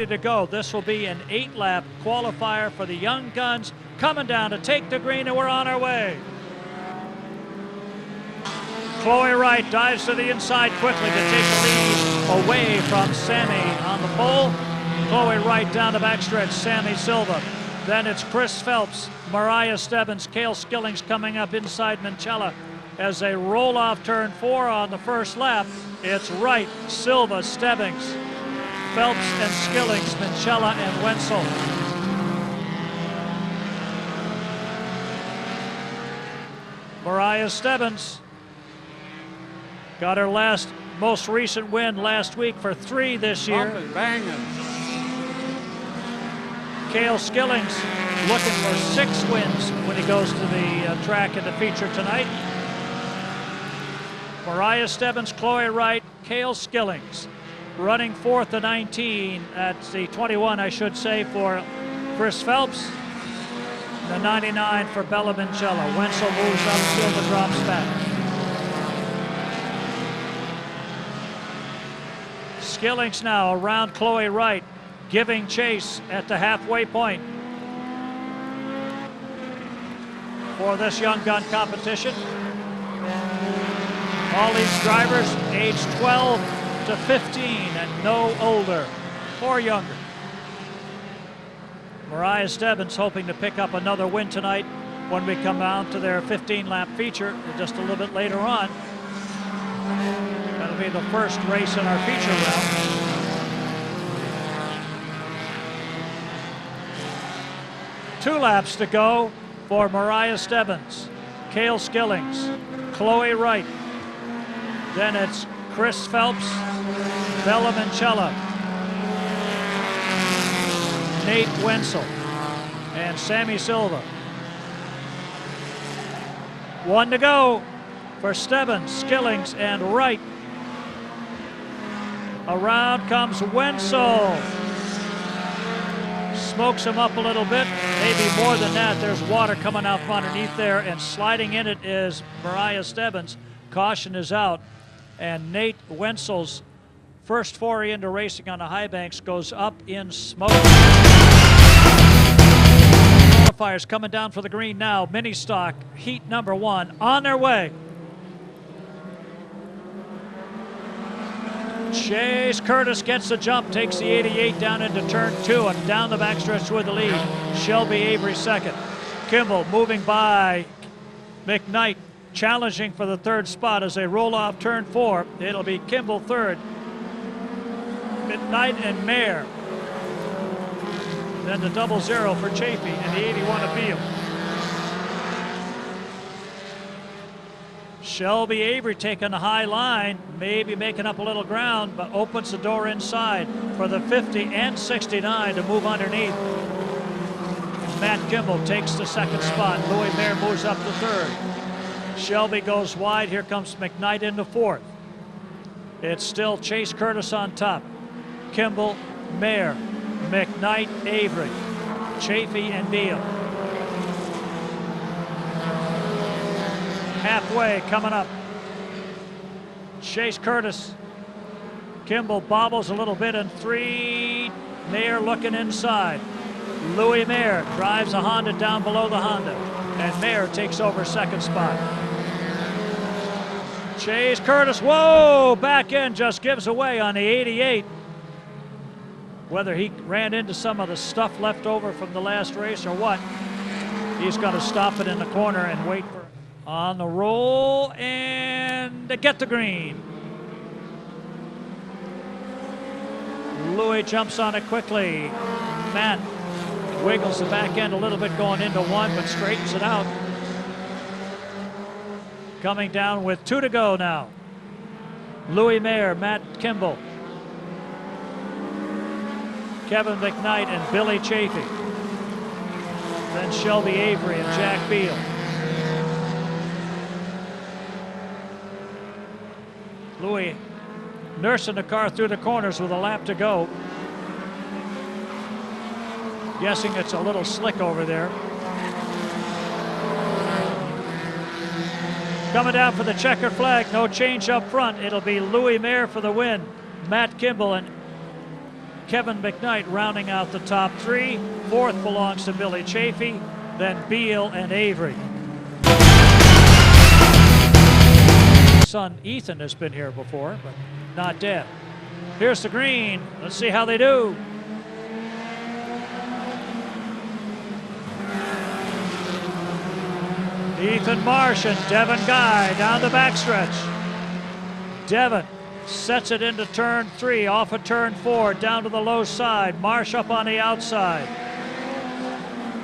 2:40 to go. This will be an 8-lap qualifier for the young guns coming down to take the green, and we're on our way. Chloe Wright dives to the inside quickly to take the lead away from Sammy on the pole. Chloe Wright down the backstretch, Sammy Silva. Then it's Chris Phelps, Mariah Stebbins, Cale Skillings coming up inside Minchella as they roll off turn 4 on the first lap. It's Wright, Silva, Stebbins, Phelps and Skillings, Minchella and Wenzel. Mariah Stebbins got her most recent win last week for 3 this year. Cale Skillings looking for 6 wins when he goes to the track in the feature tonight. Mariah Stebbins, Chloe Wright, Cale Skillings. Running 4th to 19 at the 21, I should say, for Chris Phelps. The 99 for Bella Minchella. Wenzel moves up, Silva drops back. Skillings now around Chloe Wright, giving chase at the halfway point for this young gun competition. All these drivers age 12 to 15 and no older or younger. Mariah Stebbins hoping to pick up another win tonight when we come down to their 15-lap feature just a little bit later on. That'll be the first race in our feature round. Two laps to go for Mariah Stebbins, Cale Skillings, Chloe Wright. Then it's Chris Phelps, Bella Minchella, Nate Wenzel, and Sammy Silva. 1 to go for Stebbins, Skillings, and Wright. Around comes Wenzel. Smokes him up a little bit, maybe more than that. There's water coming out from underneath there, and sliding in it is Mariah Stebbins. Caution is out, and Nate Wenzel's first foray into racing on the high banks goes up in smoke. Qualifiers coming down for the green now. Mini stock, heat number 1, on their way. Chase Curtis gets the jump, takes the 88 down into turn 2 and down the backstretch with the lead. Shelby Avery second. Kimball moving by McKnight, challenging for the 3rd spot as they roll off turn 4. It'll be Kimball 3rd, McKnight and Mayer. Then the 00 for Chafee and the 81 of Beal. Shelby Avery taking the high line, maybe making up a little ground, but opens the door inside for the 50 and 69 to move underneath. Matt Kimball takes the 2nd spot. Louis Mayer moves up to 3rd. Shelby goes wide. Here comes McKnight into 4th. It's still Chase Curtis on top. Kimball, Mayer, McKnight, Avery, Chafee, and Beal. Halfway coming up. Chase Curtis. Kimball bobbles a little bit in 3. Mayer looking inside. Louis Mayer drives a Honda down below the Honda, and Mayer takes over 2nd spot. Chase Curtis, whoa, back end just gives away on the 88. Whether he ran into some of the stuff left over from the last race or what, he's going to stop it in the corner and wait for it. On the roll, and they get the green. Louis jumps on it quickly. Matt wiggles the back end a little bit going into 1, but straightens it out. Coming down with 2 to go now. Louis Mayer, Matt Kimball, Kevin McKnight, and Billy Chafee. Then Shelby Avery and Jack Beal. Louis nursing the car through the corners with a lap to go. Guessing it's a little slick over there. Coming down for the checkered flag, no change up front. It'll be Louis Mayer for the win. Matt Kimball and Kevin McKnight rounding out the top three. Fourth belongs to Billy Chafee, then Beal and Avery. Son Ethan has been here before, but not dead. Here's the green. Let's see how they do. Ethan Marsh and Devin Guy down the backstretch. Devin sets it into turn 3, off of turn 4, down to the low side. Marsh up on the outside.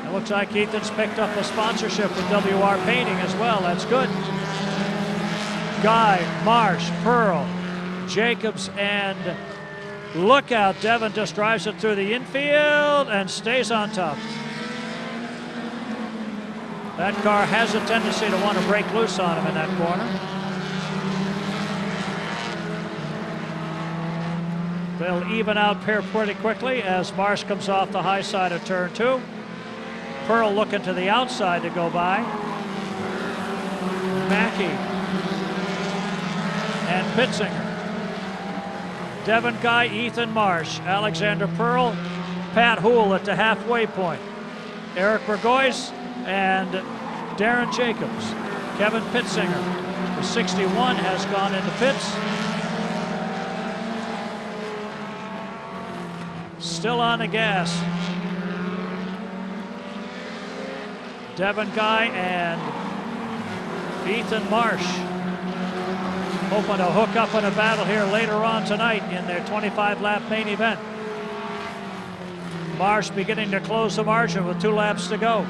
It looks like Ethan's picked up a sponsorship with WR Painting as well. That's good. Guy, Marsh, Pearl, Jacobs, and look out. Devin just drives it through the infield and stays on top. That car has a tendency to want to break loose on him in that corner. They'll even out here pretty quickly as Marsh comes off the high side of turn 2. Pearl looking to the outside to go by. Mackey and Pitzinger. Devin Guy, Ethan Marsh, Alexander Pearl, Pat Houle at the halfway point. Eric Burgoyce and Darren Jacobs. Kevin Pitzinger, the 61, has gone into pits. Still on the gas. Devin Guy and Ethan Marsh hoping to hook up in a battle here later on tonight in their 25-lap main event. Marsh beginning to close the margin with 2 laps to go.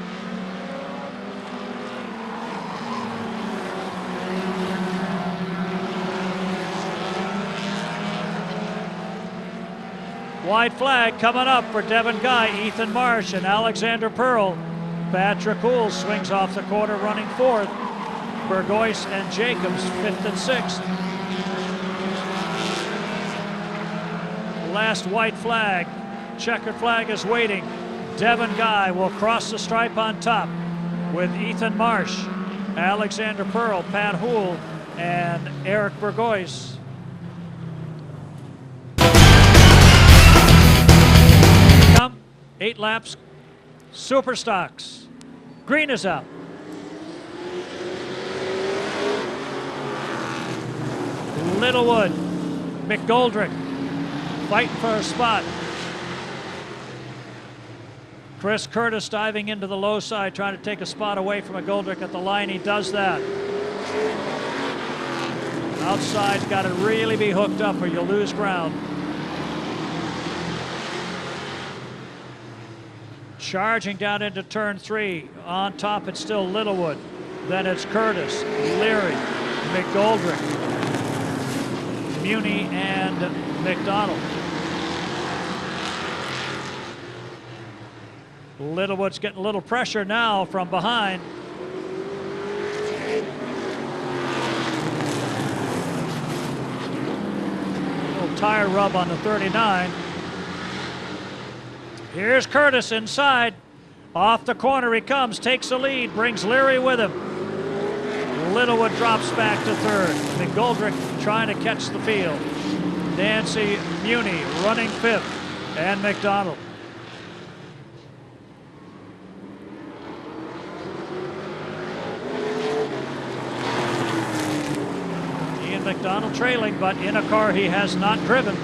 White flag coming up for Devin Guy, Ethan Marsh, and Alexander Pearl. Patrick Houle swings off the corner running 4th. Burgoyce and Jacobs 5th and 6th. Last white flag. Checkered flag is waiting. Devin Guy will cross the stripe on top with Ethan Marsh, Alexander Pearl, Pat Houle, and Eric Burgoyce. 8 laps. Super stocks. Green is out. Littlewood, McGoldrick fighting for a spot. Chris Curtis diving into the low side, trying to take a spot away from McGoldrick at the line. He does that. Outside's got to really be hooked up or you'll lose ground. Charging down into turn 3. On top, it's still Littlewood. Then it's Curtis, Leary, McGoldrick, Muni, and McDonald. Littlewood's getting a little pressure now from behind. Little tire rub on the 39. Here's Curtis inside. Off the corner he comes, takes the lead, brings Leary with him. Littlewood drops back to 3rd. McGoldrick trying to catch the field. Nancy Muni running 5th, and McDonald. Ian McDonald trailing, but in a car he has not driven.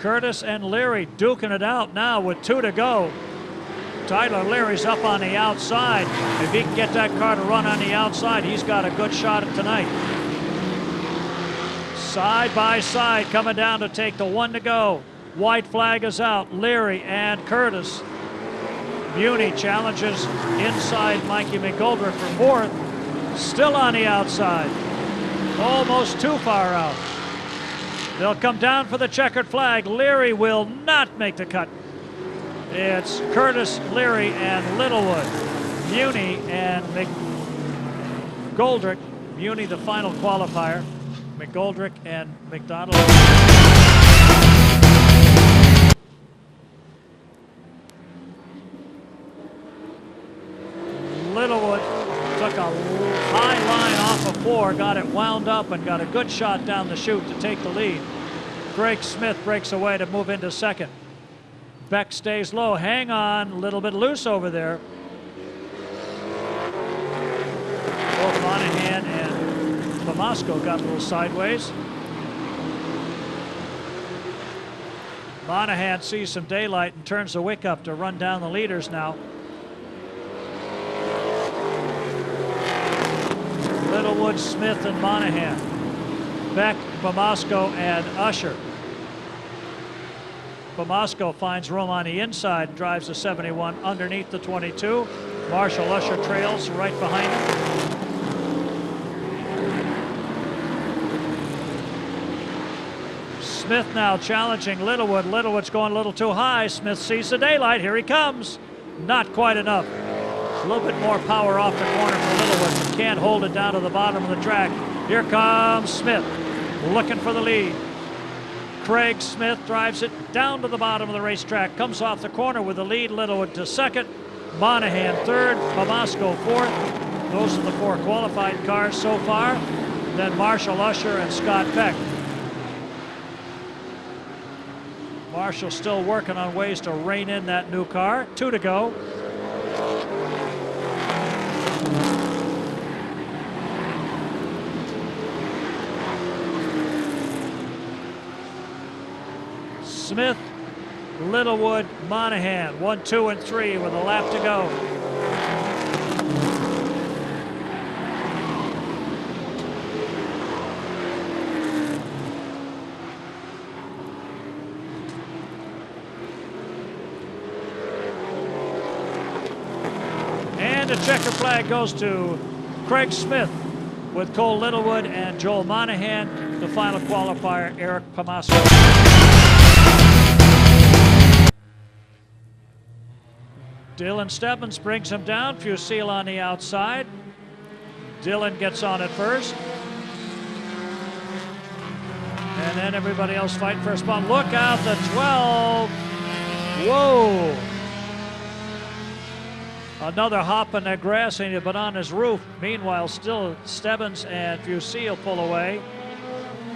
Curtis and Leary duking it out now with 2 to go. Tyler Leary's up on the outside. If he can get that car to run on the outside, he's got a good shot at tonight. Side by side coming down to take the 1 to go. White flag is out. Leary and Curtis. Muni challenges inside Mikey McGoldrick for 4th. Still on the outside. Almost too far out. They'll come down for the checkered flag. Leary will not make the cut. It's Curtis, Leary, and Littlewood. Muni and McGoldrick. Muni the final qualifier. McGoldrick and McDonald. Littlewood took a high line off of 4, got it wound up and got a good shot down the chute to take the lead. Craig Smith breaks away to move into second. Beck stays low. Hang on, a little bit loose over there. Both Monahan and Pomasco got a little sideways. Monahan sees some daylight and turns the wick up to run down the leaders now. Littlewood, Smith, and Monahan. Beck, Pomasco, and Usher. Pomasco finds room on the inside and drives the 71 underneath the 22. Marshall Usher trails right behind him. Smith now challenging Littlewood. Littlewood's going a little too high. Smith sees the daylight. Here he comes. Not quite enough. A little bit more power off the corner for Littlewood, but can't hold it down to the bottom of the track. Here comes Smith, looking for the lead. Craig Smith drives it down to the bottom of the racetrack, comes off the corner with the lead. Littlewood to second, Monahan third, Pomasco fourth. Those are the 4 qualified cars so far. Then Marshall Usher and Scott Beck. Marshall still working on ways to rein in that new car. 2 to go. Smith, Littlewood, Monahan, 1, 2, and 3 with a lap to go. And the checker flag goes to Craig Smith with Cole Littlewood and Joel Monahan. The final qualifier, Eric Pomasco. Dylan Stebbins brings him down. Fusil on the outside. Dylan gets on it first. And then everybody else fighting for a spot. Look out, the 12. Whoa. Another hop in that grass, but on his roof. Meanwhile, still Stebbins and Fusil pull away.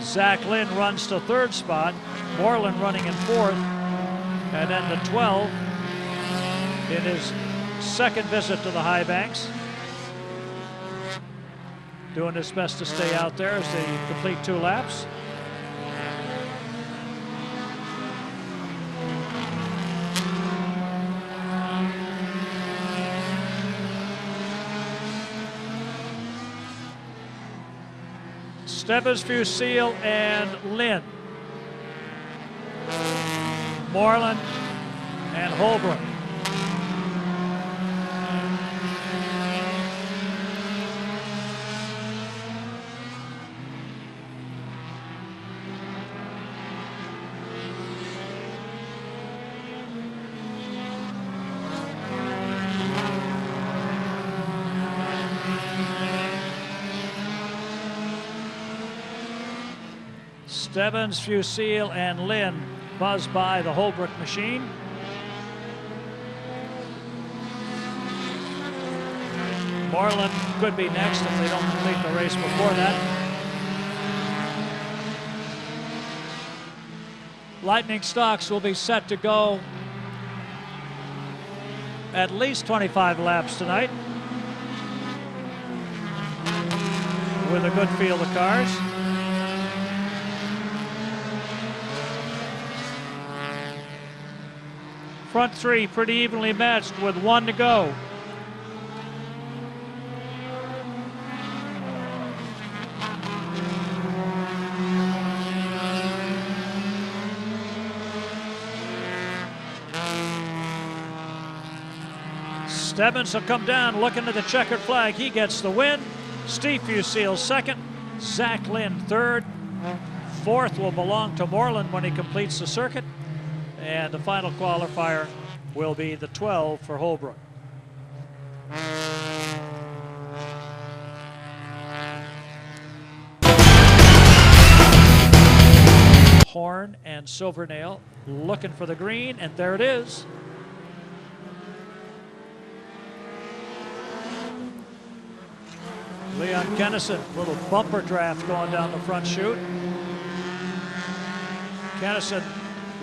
Zach Lynn runs to 3rd spot. Moreland running in 4th. And then the 12 in his 2nd visit to the high banks. Doing his best to stay out there as they complete 2 laps. Stebbins, Fusil, and Lynn. Moreland and Holbrook. Stebbins, Fusil, and Lynn buzz by the Holbrook machine. Moreland could be next if they don't complete the race before that. Lightning stocks will be set to go at least 25 laps tonight with a good field of cars. Front 3 pretty evenly matched with 1 to go. Stebbins will come down looking at the checkered flag. He gets the win. Steve Fusil 2nd. Zach Lynn 3rd. 4th will belong to Moreland when he completes the circuit. And the final qualifier will be the 12 for Holbrook. Horn and Silvernail looking for the green, and there it is. Leon Kennison, little bumper draft going down the front chute. Kennison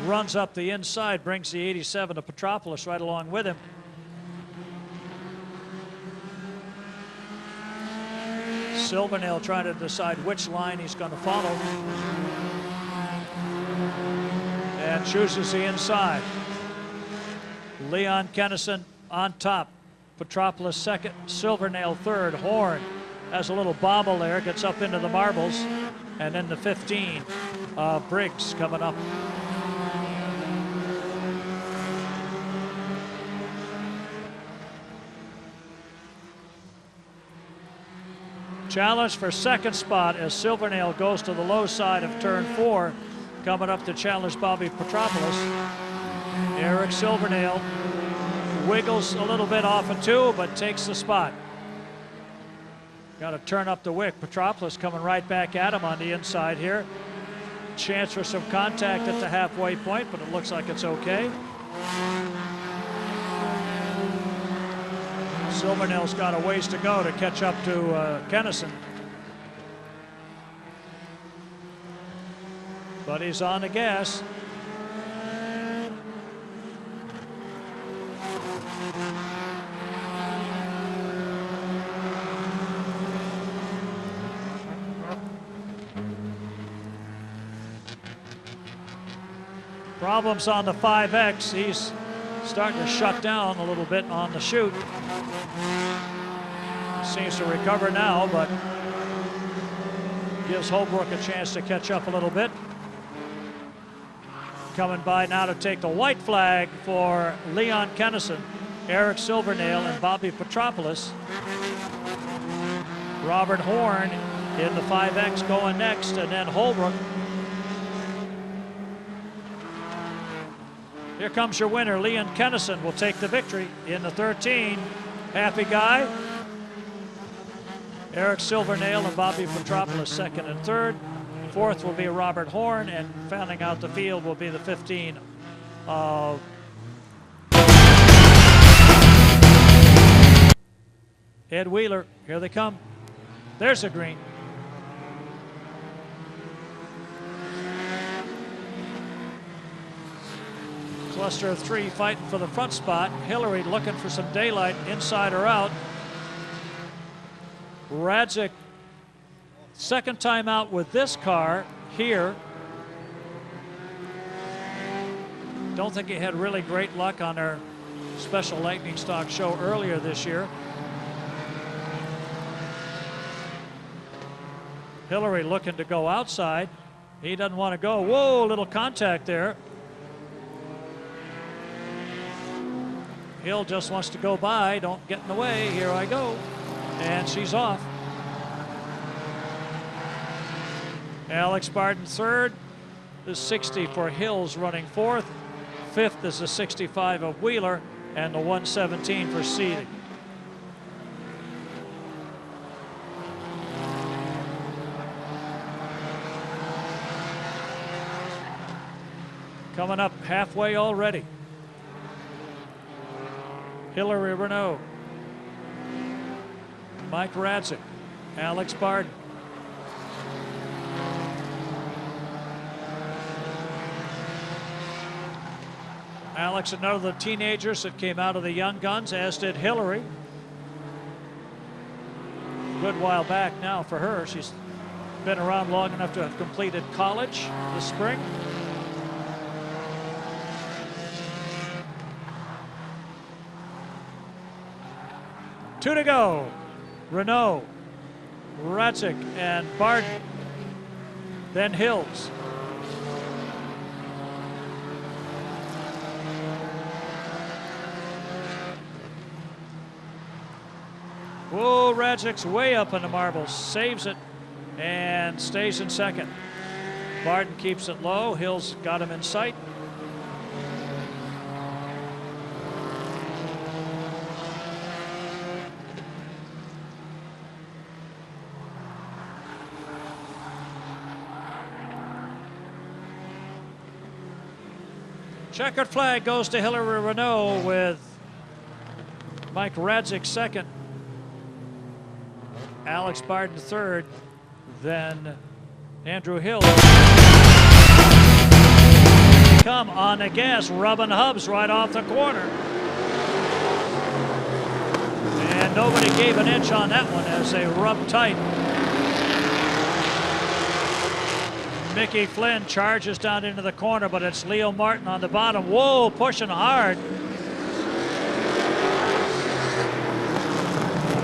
runs up the inside, brings the 87 to Petropoulos right along with him. Silvernail trying to decide which line he's going to follow. And chooses the inside. Leon Kennison on top. Petropoulos second, Silvernail third. Horn has a little bobble there, gets up into the marbles. And then the 15, Briggs coming up. Challenge for second spot as Silvernail goes to the low side of turn 4, coming up to challenge Bobby Petropoulos. Eric Silvernail wiggles a little bit off of 2, but takes the spot. Got to turn up the wick. Petropoulos coming right back at him on the inside here. Chance for some contact at the halfway point, but it looks like it's okay. Silvernail's got a ways to go to catch up to Kennison. But he's on the gas. Problems on the 5X. He's starting to shut down a little bit on the chute. Seems to recover now, but gives Holbrook a chance to catch up a little bit. Coming by now to take the white flag for Leon Kennison, Eric Silvernail, and Bobby Petropoulos. Robert Horn in the 5X going next, and then Holbrook. Here comes your winner. Leon Kennison will take the victory in the 13. Happy guy. Eric Silvernail and Bobby Petropoulos second and third. Fourth will be Robert Horn, and fanning out the field will be the 15 of Ed Wheeler. Here they come. There's the green. Cluster of 3 fighting for the front spot. Hillary looking for some daylight, inside or out. Radzik, second time out with this car here. Don't think he had really great luck on our special lightning stock show earlier this year. Hillary looking to go outside. He doesn't want to go. Whoa, little contact there. Hill just wants to go by. Don't get in the way. Here I go. And she's off. Alex Barden third. The 60 for Hills running fourth. Fifth is the 65 of Wheeler, and the 117 for Seeley. Coming up halfway already. Hillary Renault, Mike Radzik, Alex Barden. Alex, another of the teenagers that came out of the Young Guns, as did Hillary. Good while back now for her. She's been around long enough to have completed college this spring. Two to go. Renault, Radzik, and Barden. Then Hills. Whoa, Radzik's way up in the marbles. Saves it and stays in second. Barden keeps it low. Hills got him in sight. Checkered flag goes to Hillary Renault with Mike Radzik second, Alex Barden third, then Andrew Hill. on the gas, rubbing hubs right off the corner. And nobody gave an inch on that one as they rubbed tight. Mickey Flynn charges down into the corner, but it's Leo Martin on the bottom. Whoa, pushing hard.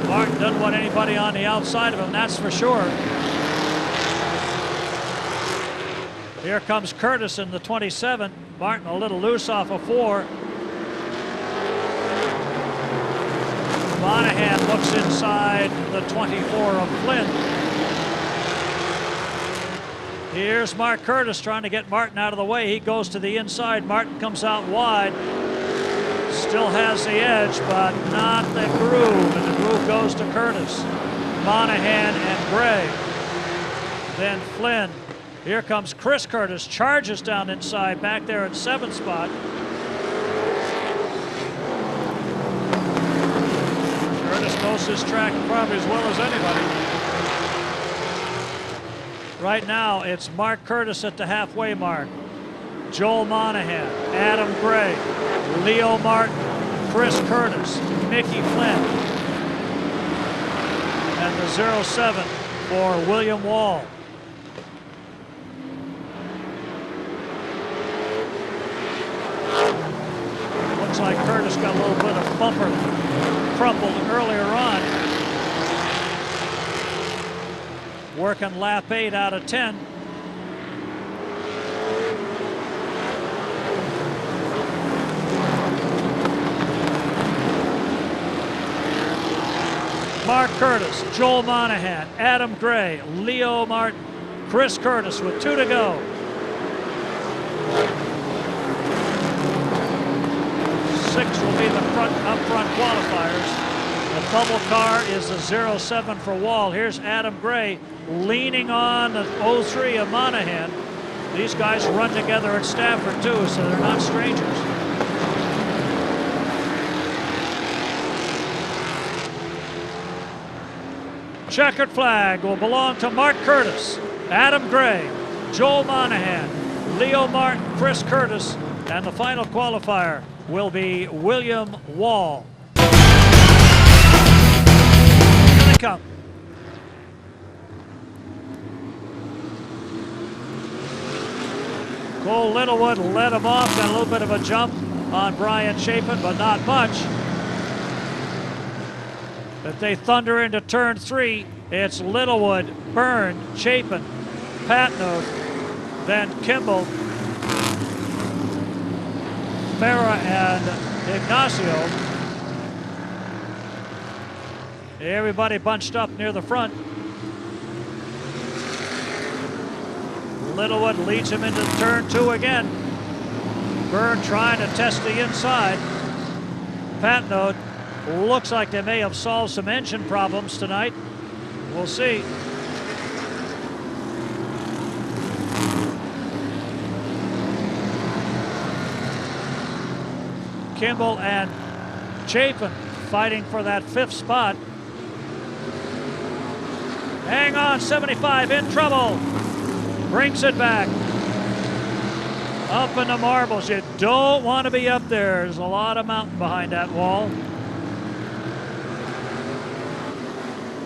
Martin doesn't want anybody on the outside of him, that's for sure. Here comes Curtis in the 27. Martin a little loose off a 4. Monahan looks inside the 24 of Flynn. Here's Mark Curtis trying to get Martin out of the way. He goes to the inside. Martin comes out wide. Still has the edge, but not the groove. And the groove goes to Curtis. Monahan and Gray. Then Flynn. Here comes Chris Curtis. Charges down inside, back there at 7th spot. Curtis knows his track probably as well as anybody. Right now, it's Mark Curtis at the halfway mark. Joel Monahan, Adam Gray, Leo Martin, Chris Curtis, Mickey Flynn, and the 07 for William Wall. Looks like Curtis got a little bit of bumper crumpled earlier on. Working lap 8 out of 10. Mark Curtis, Joel Monahan, Adam Gray, Leo Martin, Chris Curtis with 2 to go. 6 will be the up front qualifiers. The double car is the 07 for Wall. Here's Adam Gray leaning on the 03 of Monahan. These guys run together at Stafford too, so they're not strangers. Checkered flag will belong to Mark Curtis, Adam Gray, Joel Monahan, Leo Martin, Chris Curtis, and the final qualifier will be William Wall. Here they come. Cole Littlewood led him off, got a little bit of a jump on Brian Chapin, but not much. But they thunder into turn 3. It's Littlewood, Byrne, Chapin, Patno, then Kimball, Farah, and Ignacio. Everybody bunched up near the front. Littlewood leads him into turn 2 again. Byrne trying to test the inside. Patno looks like they may have solved some engine problems tonight. We'll see. Kimball and Chapin fighting for that 5th spot. Hang on, 75 in trouble. Brings it back. Up in the marbles. You don't want to be up there. There's a lot of mountain behind that wall.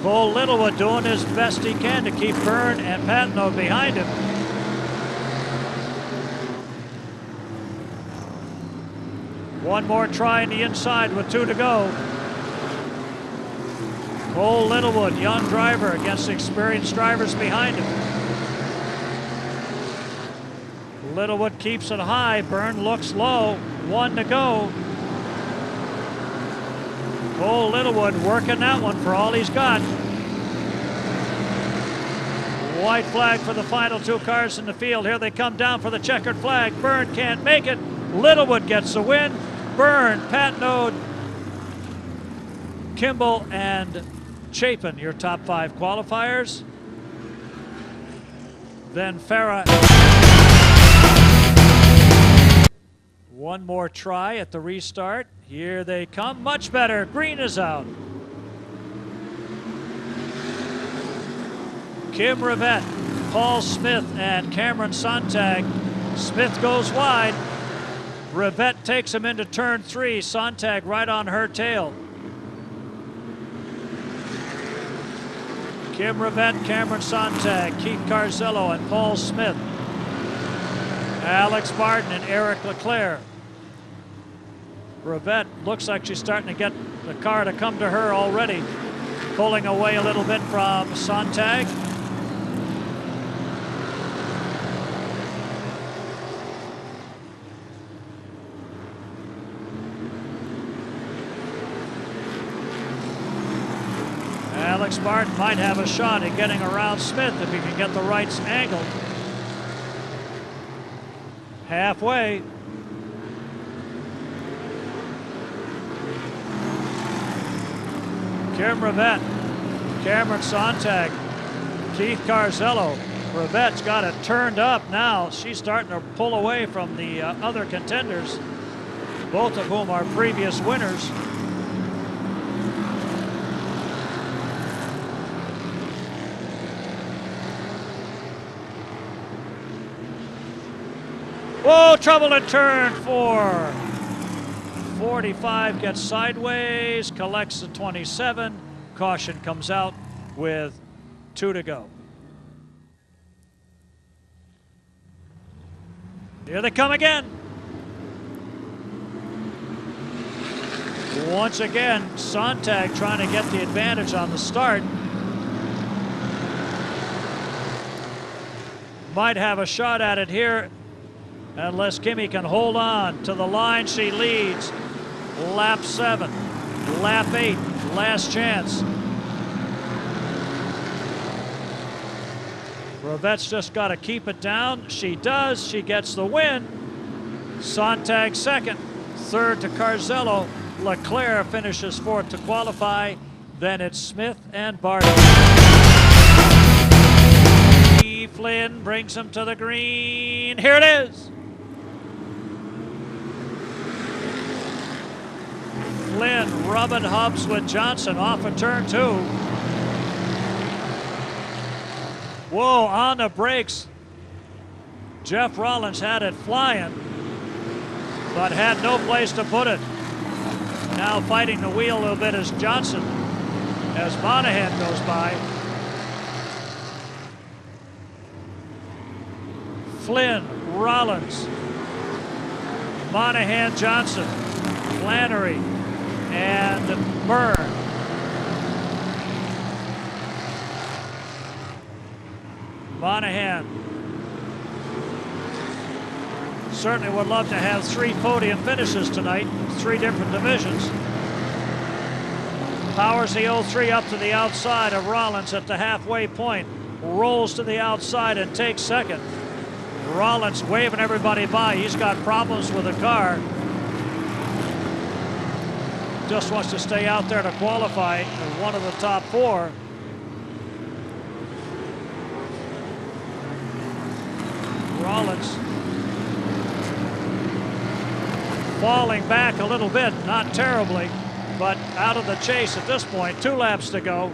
Cole Littlewood doing his best he can to keep Byrne and Patno behind him. One more try in the inside with 2 to go. Cole Littlewood, young driver, against experienced drivers behind him. Littlewood keeps it high. Byrne looks low. 1 to go. Cole Littlewood working that one for all he's got. White flag for the final 2 cars in the field. Here they come down for the checkered flag. Byrne can't make it. Littlewood gets the win. Byrne, Patno, Kimball, and Chapin, your top 5 qualifiers. Then Farah. One more try at the restart. Here they come. Much better. Green is out. Kim Rivette, Paul Smith, and Cameron Sontag. Smith goes wide. Rivette takes him into turn 3. Sontag right on her tail. Kim Rivette, Cameron Sontag, Keith Carzello, and Paul Smith. Alex Martin and Eric Leclerc. Rivette looks like she's starting to get the car to come to her already. Pulling away a little bit from Sontag. Alex Martin might have a shot at getting around Smith if he can get the right angle. Halfway. Kim Rivette, Cameron Sontag, Keith Carzello. Rivette's got it turned up now. She's starting to pull away from the other contenders, both of whom are previous winners. Whoa, trouble in turn 4. 45 gets sideways, collects the 27. Caution comes out with 2 to go. Here they come again. Once again, Sontag trying to get the advantage on the start. Might have a shot at it here. Unless Kimmy can hold on to the line, she leads. Lap 7, lap 8, last chance. Rivette's just got to keep it down. She does. She gets the win. Sontag second, third to Carzello. Leclerc finishes 4th to qualify. Then it's Smith and Barty. Flynn brings him to the green. Here it is. Flynn rubbing hubs with Johnson off of turn 2. Whoa, on the brakes. Jeff Rollins had it flying, but had no place to put it. Now fighting the wheel a little bit is Johnson as Monahan goes by. Flynn, Rollins, Monahan, Johnson, Flannery, and Byrne. Monahan certainly would love to have 3 podium finishes tonight, 3 different divisions. Powers the 03 up to the outside of Rollins at the halfway point, rolls to the outside and takes second. Rollins waving everybody by. He's got problems with the car. Just wants to stay out there to qualify as one of the top 4. Rollins falling back a little bit, not terribly, but out of the chase at this point. 2 laps to go.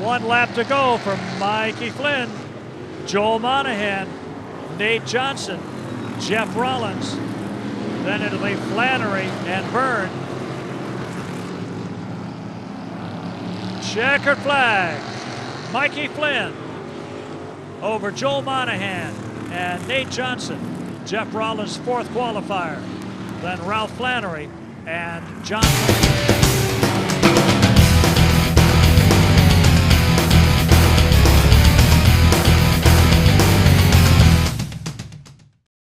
One lap to go for Mikey Flynn, Joel Monahan, Nate Johnson, Jeff Rollins. Then it'll be Flannery and Byrne. Checkered flag. Mikey Flynn over Joel Monahan and Nate Johnson. Jeff Rollins' 4th qualifier. Then Ralph Flannery and Johnson.